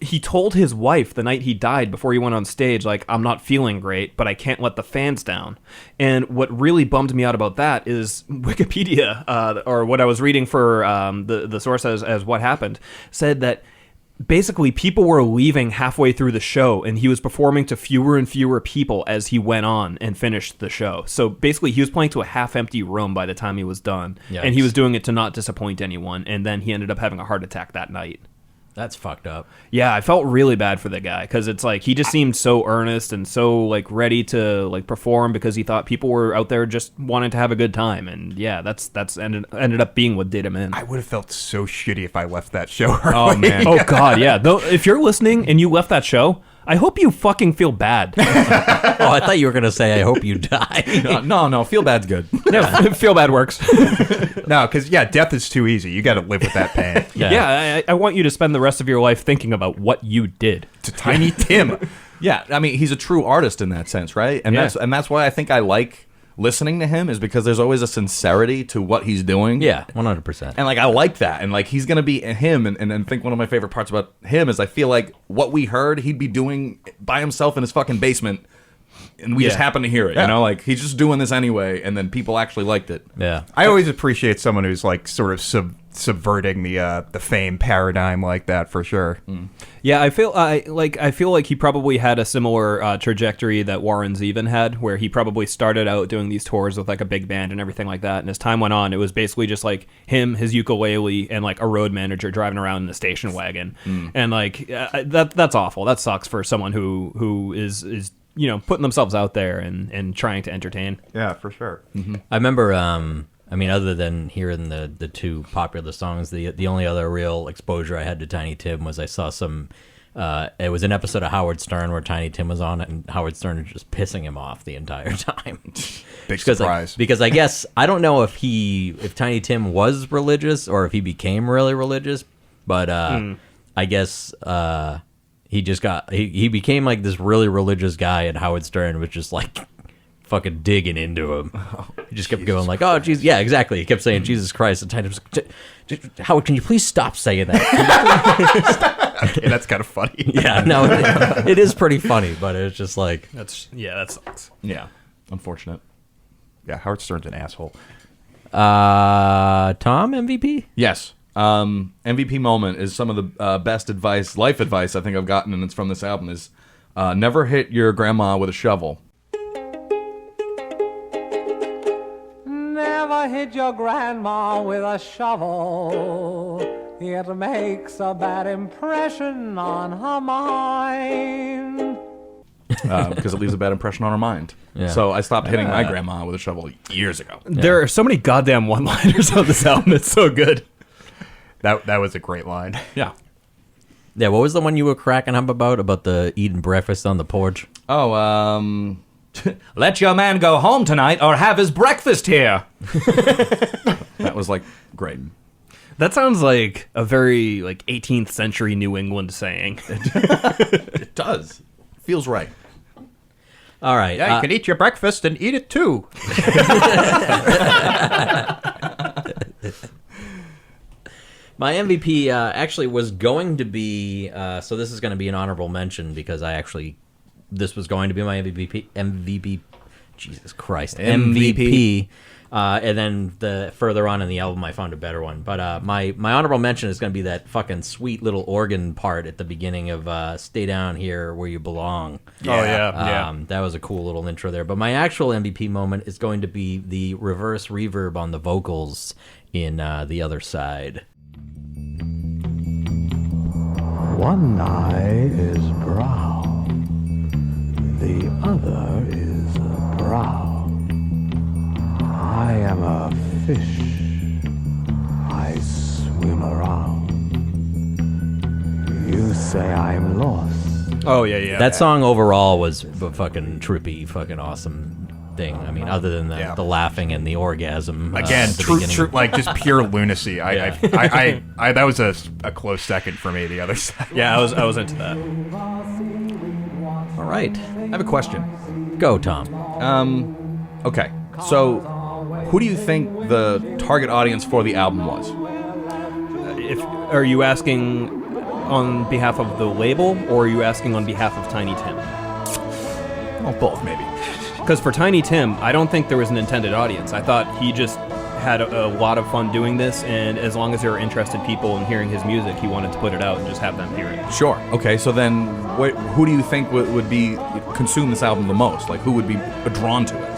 he told his wife the night he died before he went on stage, like, I'm not feeling great, but I can't let the fans down. And what really bummed me out about that is Wikipedia, or what I was reading for the source as what happened, said that basically people were leaving halfway through the show, and he was performing to fewer and fewer people as he went on and finished the show. So basically he was playing to a half-empty room by the time he was done. Yikes. And he was doing it to not disappoint anyone, and then he ended up having a heart attack that night. That's fucked up. Yeah, I felt really bad for the guy, because it's like he just seemed so earnest and so like ready to like perform, because he thought people were out there just wanting to have a good time. And yeah, that's ended up being what did him in. I would have felt so shitty if I left that show early. Oh man. Oh god, yeah. Though if you're listening and you left that show, I hope you fucking feel bad. Oh, I thought you were gonna say I hope you die. No, feel bad's good. Yeah, feel bad works. No, because, death is too easy. You got to live with that pain. Yeah. I want you to spend the rest of your life thinking about what you did. To Tiny Tim. Yeah, I mean, he's a true artist in that sense, right? And Yeah. that's why I think I like listening to him, is because there's always a sincerity to what he's doing. Yeah, 100%. And like I like that, and like he's gonna be him, and I think one of my favorite parts about him is I feel like what we heard he'd be doing by himself in his fucking basement, and we just happen to hear it. Yeah. You know, like he's just doing this anyway, and then people actually liked it. Yeah. I always appreciate someone who's like sort of subverting the fame paradigm like that, for sure. Yeah, I feel like he probably had a similar trajectory that Warren Zevon had, where he probably started out doing these tours with like a big band and everything like that. And as time went on, it was basically just like him, his ukulele, and like a road manager driving around in a station wagon. And like that's awful. That sucks for someone who is putting themselves out there and trying to entertain. Yeah, for sure. I remember, I mean, other than hearing the two popular songs, the only other real exposure I had to Tiny Tim was I saw some. It was an episode of Howard Stern where Tiny Tim was on it, and Howard Stern was just pissing him off the entire time. Big surprise. Because I guess I don't know if Tiny Tim was religious or if he became really religious, but I guess he just he became like this really religious guy, and Howard Stern was just like fucking digging into him. He just kept going like, "Oh, Jesus!" Yeah, exactly. He kept saying Jesus Christ, and Tiny was like, "Howard, can you please stop saying that?" Okay, that's kind of funny. Yeah, no, it is pretty funny, but it's just like that sucks. Yeah, unfortunate. Yeah, Howard Stern's an asshole. Tom MVP. Yes. MVP moment is some of the best life advice I think I've gotten, and it's from this album, is never hit your grandma with a shovel. Never hit your grandma with a shovel. It makes a bad impression on her mind. Because it leaves a bad impression on her mind. Yeah. So I stopped hitting my grandma with a shovel years ago. There are so many goddamn one-liners on this album. It's so good. That was a great line. Yeah. Yeah, what was the one you were cracking up about the eating breakfast on the porch? Oh, let your man go home tonight or have his breakfast here. That was like great. That sounds like a very like 18th century New England saying. It does. Feels right. All right. Yeah, you can eat your breakfast and eat it too. My MVP actually was going to be, so this is going to be an honorable mention because this was going to be my MVP, Jesus Christ, MVP. And then further on in the album, I found a better one. But my honorable mention is going to be that fucking sweet little organ part at the beginning of "Stay Down Here Where You Belong." Yeah. That was a cool little intro there. But my actual MVP moment is going to be the reverse reverb on the vocals in "The Other Side." One eye is brown, the other is brown. I am a fish, I swim around. You say I'm lost. Oh, yeah. That song overall was a fucking trippy, fucking awesome thing. I mean, other than the laughing and the orgasm. Again, at the true, beginning. like just pure lunacy. I that was a close second for me. The Other Side. Yeah, I was into that. All right. I have a question. Go, Tom. Okay. So, who do you think the target audience for the album was? Are you asking on behalf of the label, or are you asking on behalf of Tiny Tim? Well, both maybe. Because for Tiny Tim, I don't think there was an intended audience. I thought he just had a lot of fun doing this, and as long as there were interested people in hearing his music, he wanted to put it out and just have them hear it. Sure. Okay, so then who do you think would be consume this album the most? Like, who would be drawn to it?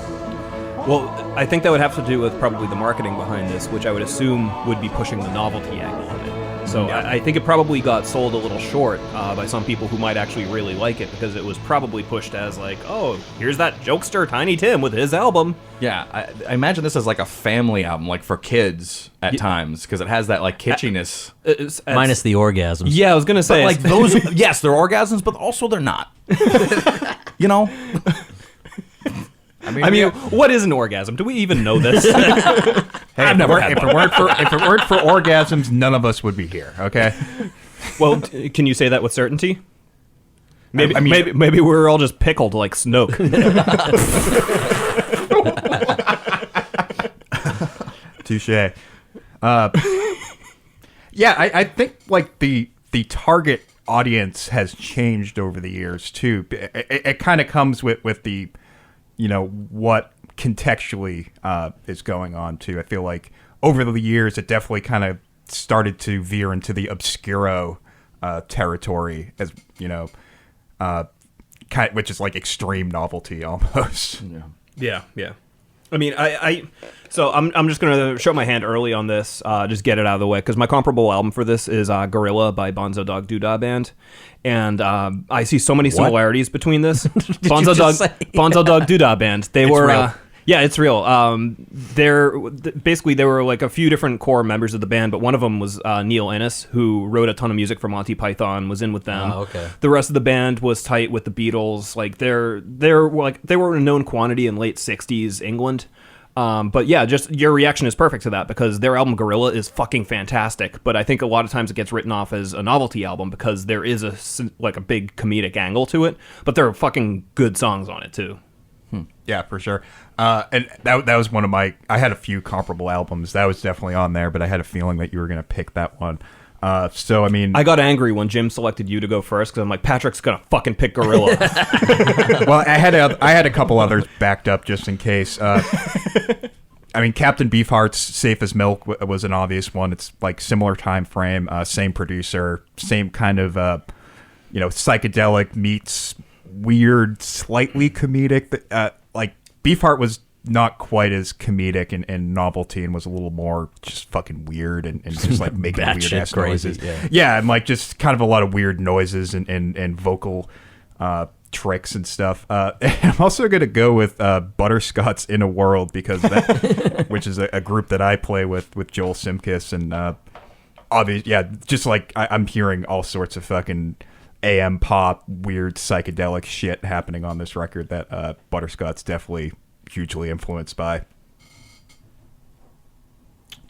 Well, I think that would have to do with probably the marketing behind this, which I would assume would be pushing the novelty angle of it. So I think it probably got sold a little short by some people who might actually really like it, because it was probably pushed as like, oh, here's that jokester Tiny Tim with his album. Yeah, I imagine this as like a family album, like for kids at times, because it has that like kitschiness. Minus the orgasms. Yeah, I was going to say. But like those, yes, they're orgasms, but also they're not. You know? I mean, what is an orgasm? Do we even know this? Hey, I've never had if one. it weren't for orgasms, none of us would be here. Okay. Well, can you say that with certainty? Maybe we're all just pickled like Snoke. Touche. Yeah, I think like the target audience has changed over the years too. It kind of comes with the, what contextually is going on too. I feel like over the years it definitely kind of started to veer into the obscuro territory, as which is like extreme novelty almost. Yeah. I mean, so I'm just gonna show my hand early on this, just get it out of the way, because my comparable album for this is Gorilla by Bonzo Dog Doodah Band, and I see so many similarities between this. Bonzo Dog Doodah Band. They were. Real. Yeah, it's real. There were like a few different core members of the band, but one of them was Neil Innes, who wrote a ton of music for Monty Python, was in with them. Oh, okay. The rest of the band was tight with the Beatles. Like they were a known quantity in late '60s England. But yeah, just your reaction is perfect to that, because their album Gorilla is fucking fantastic. But I think a lot of times it gets written off as a novelty album because there is a big comedic angle to it. But there are fucking good songs on it too. Yeah, for sure. And that was one of my. I had a few comparable albums. That was definitely on there, but I had a feeling that you were going to pick that one. So I mean, I got angry when Jim selected you to go first, because I'm like, Patrick's gonna fucking pick Gorilla. well, I had a couple others backed up just in case. I mean, Captain Beefheart's "Safe as Milk" was an obvious one. It's like similar time frame, same producer, same kind of psychedelic meets weird, slightly comedic. Like Beefheart was not quite as comedic and novelty, and was a little more just fucking weird and just like making weird ass noises. Yeah, and like just kind of a lot of weird noises and vocal tricks and stuff. And I'm also gonna go with Butterscott's "In a World," because which is a group that I play with Joel Simkis, and obviously, yeah, just like I'm hearing all sorts of fucking AM pop, weird psychedelic shit happening on this record that Butterscott's definitely hugely influenced by.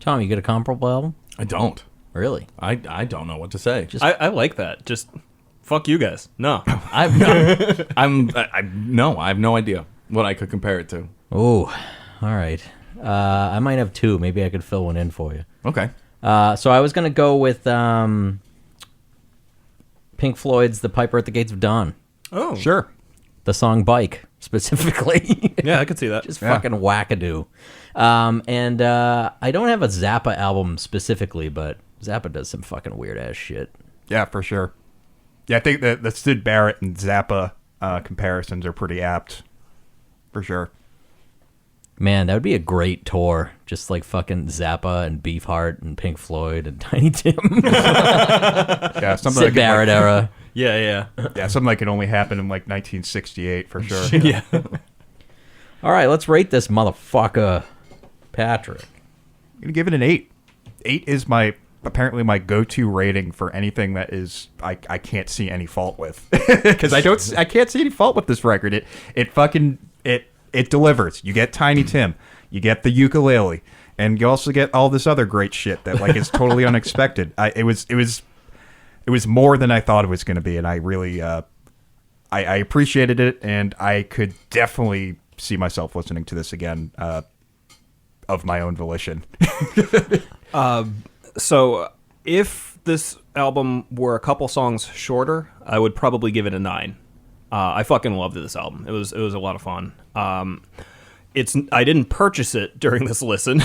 Tom, you get a comparable album? I don't. Really? I don't know what to say. I like that. Just fuck you guys. No. I have no idea what I could compare it to. Oh, all right. I might have two. Maybe I could fill one in for you. Okay. So I was going to go with Pink Floyd's "The Piper at the Gates of Dawn." Oh, Sure. The song "Bike" specifically. Yeah, I could see that. Just fucking wackadoo. And I don't have a Zappa album specifically, but Zappa does some fucking weird ass shit. Yeah, for sure. Yeah, I think the Syd Barrett and Zappa comparisons are pretty apt. For sure. Man, that would be a great tour. Just like fucking Zappa and Beefheart and Pink Floyd and Tiny Tim. Yeah, something Syd Barrett era. Yeah. Yeah, something that could only happen in like 1968 for sure. Yeah. All right, let's rate this motherfucker, Patrick. I'm gonna give it an 8. 8 is apparently my go-to rating for anything that is I can't see any fault with, because I can't see any fault with this record. It delivers. You get Tiny Tim, you get the ukulele, and you also get all this other great shit that like is totally unexpected. It was more than I thought it was going to be, and I really I appreciated it, and I could definitely see myself listening to this again of my own volition. So if this album were a couple songs shorter, I would probably give it a 9. I fucking loved this album. It was a lot of fun. I didn't purchase it during this listen,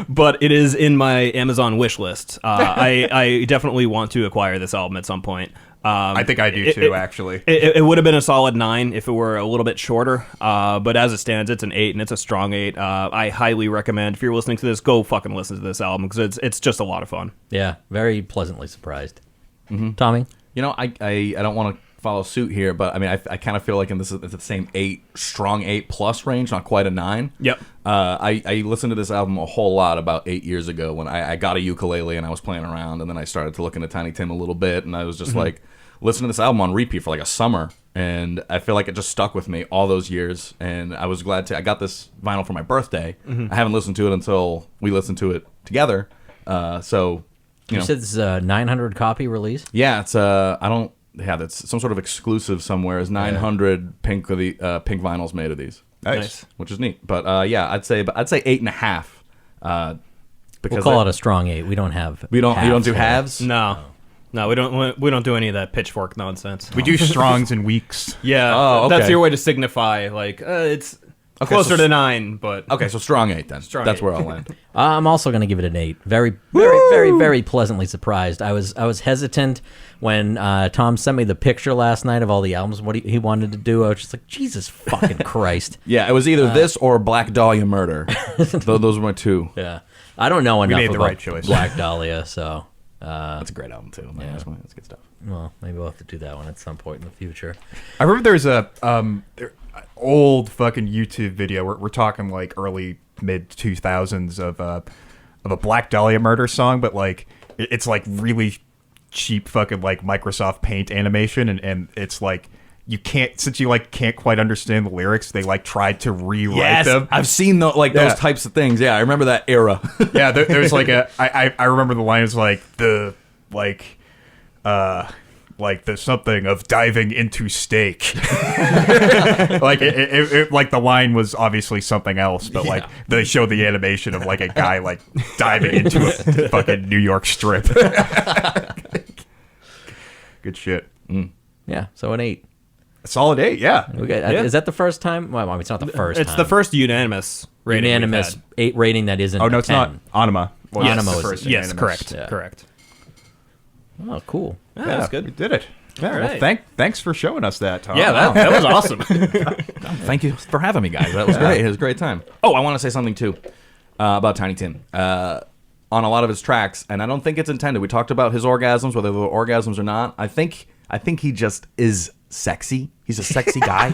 but it is in my Amazon wish list. I definitely want to acquire this album at some point. I think I do too, actually. It would have been a solid 9 if it were a little bit shorter, but as it stands, it's an 8, and it's a strong 8. I highly recommend, if you're listening to this, go fucking listen to this album, because it's just a lot of fun. Yeah, very pleasantly surprised. Tommy? You know, I don't want to follow suit here, but I mean, I kind of feel like it's the same 8, strong 8 plus range, not quite a 9. Yep. I listened to this album a whole lot about 8 years ago when I got a ukulele and I was playing around, and then I started to look into Tiny Tim a little bit, and I was just like, listening to this album on repeat for like a summer, and I feel like it just stuck with me all those years, and I was glad I got this vinyl for my birthday. I haven't listened to it until we listened to it together. So, You said this is a 900 copy release? Yeah, it's that's some sort of exclusive somewhere. Is 900 pink vinyls made of these. Nice. Which is neat. But I'd say 8.5. Because We'll call it a strong 8. We don't have. you don't do here. halves. No, we don't do any of that pitchfork nonsense. We do strongs and weeks. Yeah, Oh, okay. that's your way to signify like it's closer to 9, but Okay, so strong 8 then. Strong That's 8. where I'll land. I'm also going to give it an 8. Very, very, very, very pleasantly surprised. I was hesitant when Tom sent me the picture last night of all the albums, what he wanted to do. I was just like, Jesus fucking Christ. Yeah, it was either this or Black Dahlia Murder. Those were my two. Yeah. I don't know enough made the about right choice. Black Dahlia, so... That's a great album too. Man. Yeah. That's good stuff. well, maybe we'll have to do that one at some point in the future. I remember there's a old fucking YouTube video. We're talking like early mid 2000s of a Black Dahlia Murder song, but like it's like really cheap fucking like Microsoft Paint animation, and it's like you can't, since you like can't quite understand the lyrics, they like tried to rewrite them. I've seen those types of things. Yeah, I remember that era. Yeah, there's like I remember the line is like the something of diving into steak. Like it like the line was obviously something else, but like they showed the animation of like a guy like diving into a fucking New York strip. Good shit. Yeah, so an 8. A solid 8, yeah. Okay, is that the first time? Well, I mean, it's not the first It's time. the first unanimous rating. unanimous 8 rating that isn't Oh no, a it's 10. not. Anima. Well, Yes. the Anima was- first Yes, unanimous. correct. Yeah. Correct. Oh, cool. Yeah, that's We good. did it. All Well, right. thanks for showing us that, Tom. Yeah, that was awesome. Thank you for having me, guys. That was great. It was a great time. Oh, I want to say something too about Tiny Tim. On a lot of his tracks, and I don't think it's intended. We talked about his orgasms, whether they were orgasms or not. I think he just is sexy. He's a sexy guy.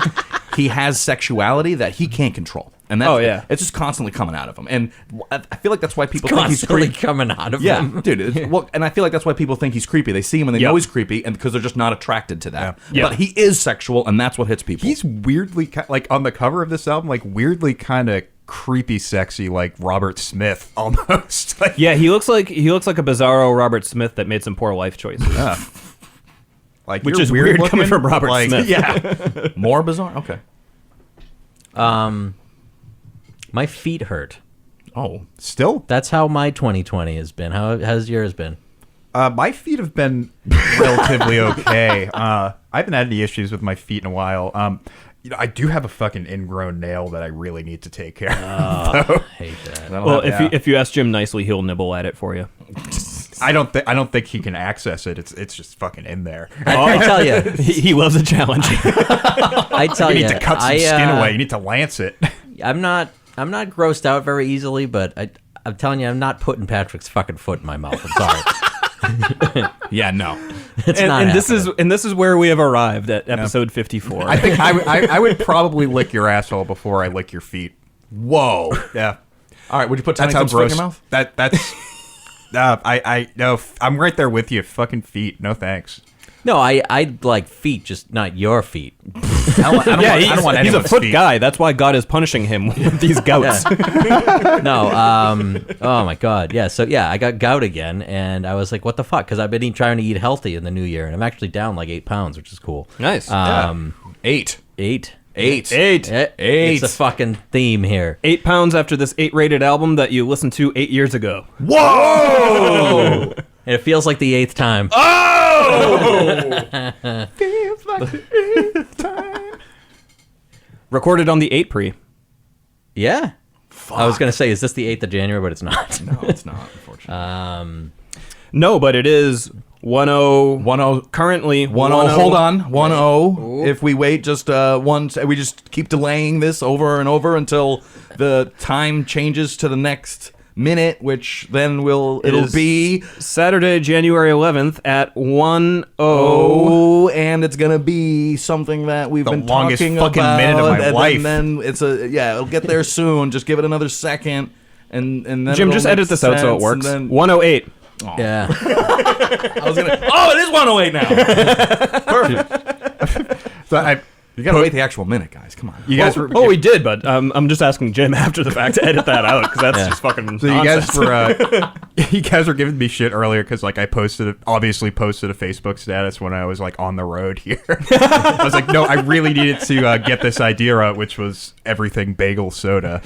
He has sexuality that he can't control, and that's, it's just constantly coming out of him. And I feel like that's why people think he's Constantly creepy. coming out of Yeah, him. dude. And I feel like that's why people think he's creepy. They see him and they know he's creepy, and because they're just not attracted to that. Yeah. But he is sexual, and that's what hits people. He's weirdly like on the cover of this album, like weirdly kind of creepy, sexy, like Robert Smith almost. Like, Yeah, he looks like a bizarro Robert Smith that made some poor life choices. like Which you're is weird looking, coming from Robert like, Smith. Yeah, More bizarre. Okay. My feet hurt. Oh, still, That's how my 2020 has been. How has yours been? my feet have been relatively okay. I haven't had any issues with my feet in a while. I do have a fucking ingrown nail that I really need to take care of. I hate that. Well, if you ask Jim nicely, he'll nibble at it for you. I don't think he can access it. It's just fucking in there. I tell you, He loves a challenge. I tell You you, need to cut some skin away. You need to lance it. I'm not grossed out very easily, but I'm telling you, I'm not putting Patrick's fucking foot in my mouth. I'm sorry. yeah, no. It's not. and happening. this is where we have arrived at episode 54. I think I would probably lick your asshole before I lick your feet. Whoa. Yeah. All right, would you put Tiny That's how Tim's foot in gross. your mouth? That's. I no. I'm right there with you. Fucking feet. No thanks. No, I like feet, just not your feet. I don't want he's a anyone's foot feet. guy. That's why God is punishing him with these gouts. No, oh my god, yeah. So yeah, I got gout again, and I was like, what the fuck? Because I've been trying to eat healthy in the new year, and I'm actually down like 8 pounds, which is cool. Nice. 8. 8. Eight. It's a fucking theme here. 8 pounds after this 8 rated album that you listened to 8 years ago. Whoa! And it feels like the 8th time. Feels like the 8th time. Recorded on the 8 pre. Yeah. I was going to say, is this the 8th of January, but it's not. No, it's not, unfortunately. No, but it is 10 currently 10. Hold on. 10. If we wait just we just keep delaying this over and over until the time changes to the next minute, which then it'll be Saturday, January 11th at 10. And it's gonna be something that we've The been longest talking fucking about, minute of my and life. then it'll get there soon. Just give it another second, and then Jim, it'll just make edit this out so it sense, works. and then- 108. Yeah. I was gonna. Oh, it is 108 now. Perfect. So You gotta wait the actual minute, guys. Come on. you guys were We did, but I'm just asking Jim after the fact to edit that out because that's just fucking So nonsense. you guys were giving me shit earlier because like I obviously posted a Facebook status when I was like on the road here. I was like, no, I really needed to get this idea out, which was everything bagel soda.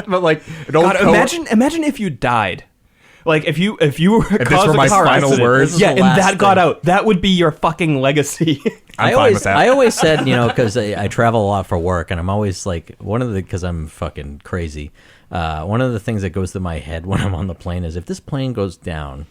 But like, an old God, imagine if you died. Like if you were this caused were a my car final accident, words? This is yeah, the and last that got thing. out, that would be your fucking legacy. I'm fine with that. I always said, because I travel a lot for work, and I'm always like, because I'm fucking crazy. One of the things that goes through my head when I'm on the plane is, if this plane goes down,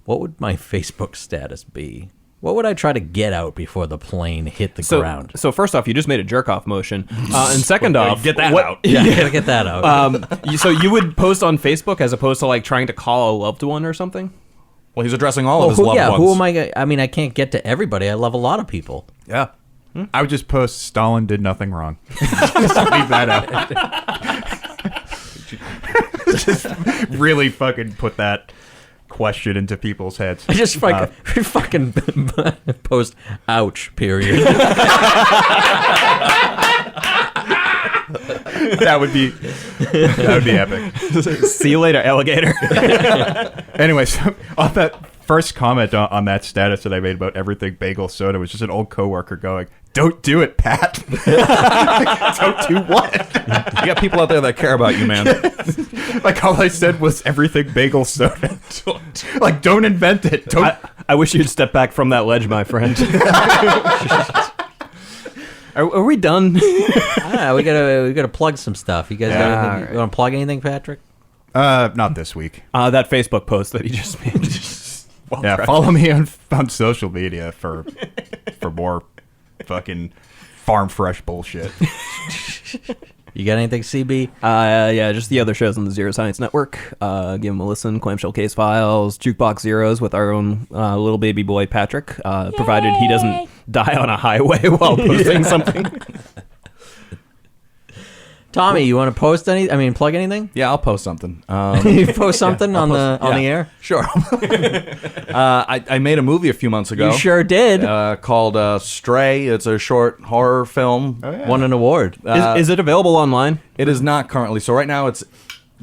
what would my Facebook status be? What would I try to get out before the plane hit the ground? So first off, you just made a jerk off motion, and second off, get that out. Yeah, I gotta get that out. So you would post on Facebook as opposed to like trying to call a loved one or something. Well, he's addressing all of his loved ones. who am I? I mean, I can't get to everybody. I love a lot of people. Yeah. I would just post Stalin did nothing wrong. Just leave that out. Just really fucking put that question into people's heads. I just fucking post ouch, period. That would be epic. See you later, alligator. Anyway, so on that first comment on that status that I made about everything bagel soda was just an old coworker going, "Don't do it, Pat." Don't do what? You got people out there that care about you, man. Like all I said was everything bagel soda. Like, don't invent it. Don't. I wish you'd step back from that ledge, my friend. Are we done? We gotta plug some stuff. You guys Yeah, you want to plug anything, Patrick? Not this week. That Facebook post that he just made. Yeah, follow me on social media for more fucking farm fresh bullshit. You got anything, CB? Yeah, just the other shows on the Zero Science Network. Give them a listen. Clamshell Case Files, Jukebox Zeros with our own little baby boy Patrick, provided he doesn't die on a highway while posting something. Tommy, you want to post plug anything? Yeah, I'll post something. You post something on the air? Sure. I made a movie a few months ago. You sure did. Called Stray. It's a short horror film. Won an award. Is it available online? It is not currently. So right now it's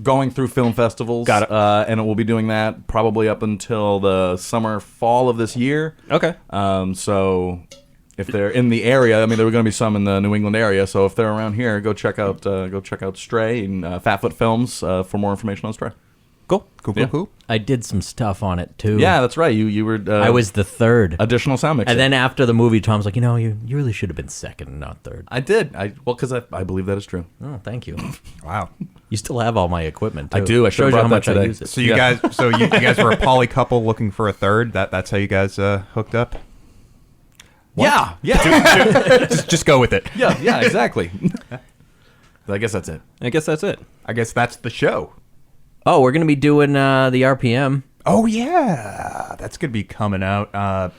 going through film festivals. Got it. And it will be doing that probably up until the summer, fall of this year. Okay. So if they're in the area, I mean, there were going to be some in the New England area. So if they're around here, go check out Stray and Fatfoot Films for more information on Stray. Cool. Cool. I did some stuff on it too. Yeah, that's right. You were. I was the third. additional sound mixer. And then after the movie, Tom's like, you really should have been second and not third. I did. Because I believe that is true. Oh, thank you. Wow. You still have all my equipment, too. I do. I should've Shows you how brought much that I today. use it. So you guys were a poly couple looking for a third. That's how you guys hooked up. Yeah. Just go with it. Yeah, exactly. I guess that's it. I guess that's it. I guess that's the show. Oh, we're going to be doing the RPM. Oh yeah, that's gonna be coming out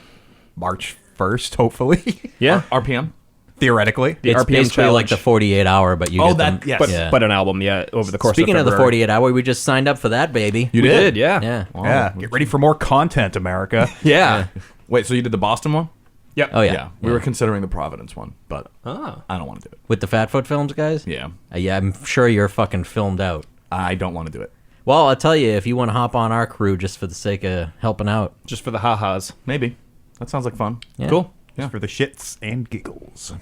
March 1st, hopefully. Yeah. RPM? Theoretically. It's RPM basically like challenge. the 48 hour, but you Oh, get that- them. yes. But Yeah. but an album, yeah, over the course Speaking of of the February. 48 hour, we just signed up for that, baby. You We did? did, yeah. Yeah. Yeah. Get ready for more content, America. Yeah. Wait, so you did the Boston one? Yep. Oh, yeah. We were considering the Providence one, but Ah. I don't want to do it. With the Fatfoot Films guys? Yeah. Yeah, I'm sure you're fucking filmed out. I don't want to do it. Well, I'll tell you, if you want to hop on our crew just for the sake of helping out. Just for the ha-has. Maybe. That sounds like fun. Yeah. Cool. Just for the shits and giggles.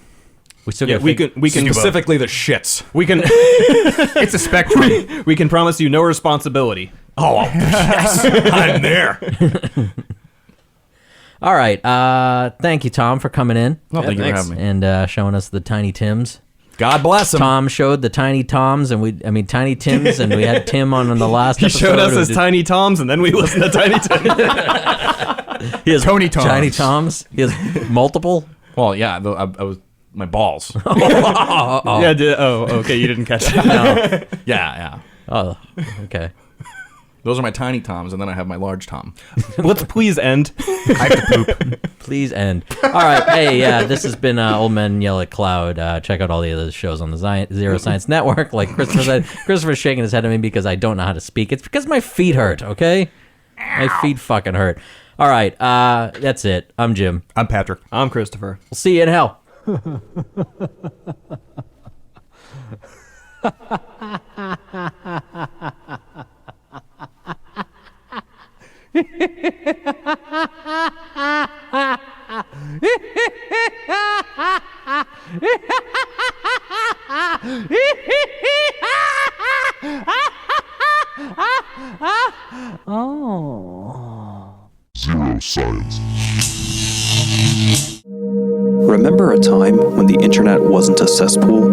We still Yeah, got we can Specifically the shits. we can It's a spectrum. we can promise you no responsibility. Oh, yes, I'm there. All right. Thank you, Tom, for coming in Oh, thank you for having me. and showing us the Tiny Tims. God bless him. Tom showed the Tiny Toms, and Tiny Tims, and we had Tim on the last He episode. showed us his Tiny Toms, and then we listened to Tiny Tims. He has Tony Toms. Tiny Toms. He has multiple. Well, yeah, I was my balls. Yeah. Okay. You didn't catch it. No. Yeah. Oh, okay. Those are my tiny toms, and then I have my large tom. Let's please end. I have to poop. Please end. All right. Hey, this has been Old Men Yell at Cloud. Check out all the other shows on the Zero Science Network. Like Christopher said, Christopher's shaking his head at me because I don't know how to speak. It's because my feet hurt, okay? My feet fucking hurt. All right. That's it. I'm Jim. I'm Patrick. I'm Christopher. We'll see you in hell. Zero Science. Remember a time when the internet wasn't a cesspool?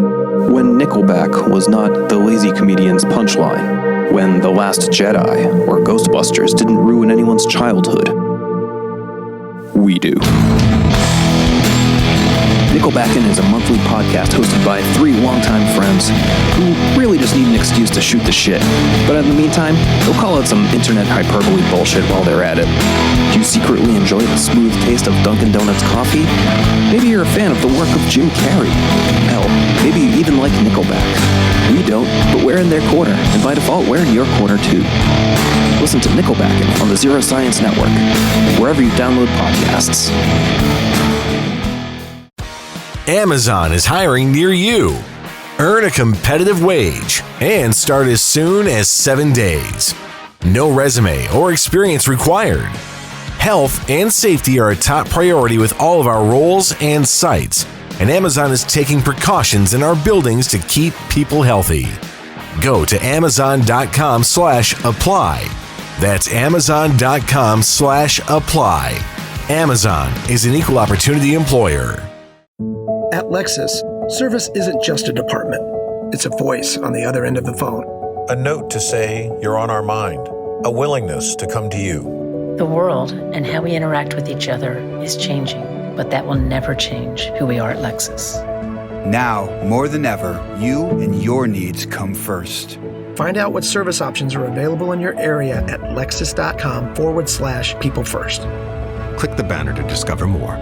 When Nickelback was not the lazy comedian's punchline? When The Last Jedi or Ghostbusters didn't ruin anyone's childhood? We do. Nickelbackin' is a monthly podcast hosted by three longtime friends who really just need an excuse to shoot the shit. But in the meantime, they'll call out some internet hyperbole bullshit while they're at it. Do you secretly enjoy the smooth taste of Dunkin' Donuts coffee? Maybe you're a fan of the work of Jim Carrey. Hell, maybe you even like Nickelback. We don't, but we're in their corner, and by default, we're in your corner too. Listen to Nickelbackin' on the Zero Science Network, wherever you download podcasts. Amazon is hiring near you. Earn a competitive wage and start as soon as 7 days. No resume or experience required. Health and safety are a top priority with all of our roles and sites, and Amazon is taking precautions in our buildings to keep people healthy. Go to amazon.com/apply. That's amazon.com/apply. Amazon is an equal opportunity employer. At Lexus, service isn't just a department. It's a voice on the other end of the phone. A note to say you're on our mind. A willingness to come to you. The world and how we interact with each other is changing, but that will never change who we are at Lexus. Now, more than ever, you and your needs come first. Find out what service options are available in your area at lexus.com/people first. Click the banner to discover more.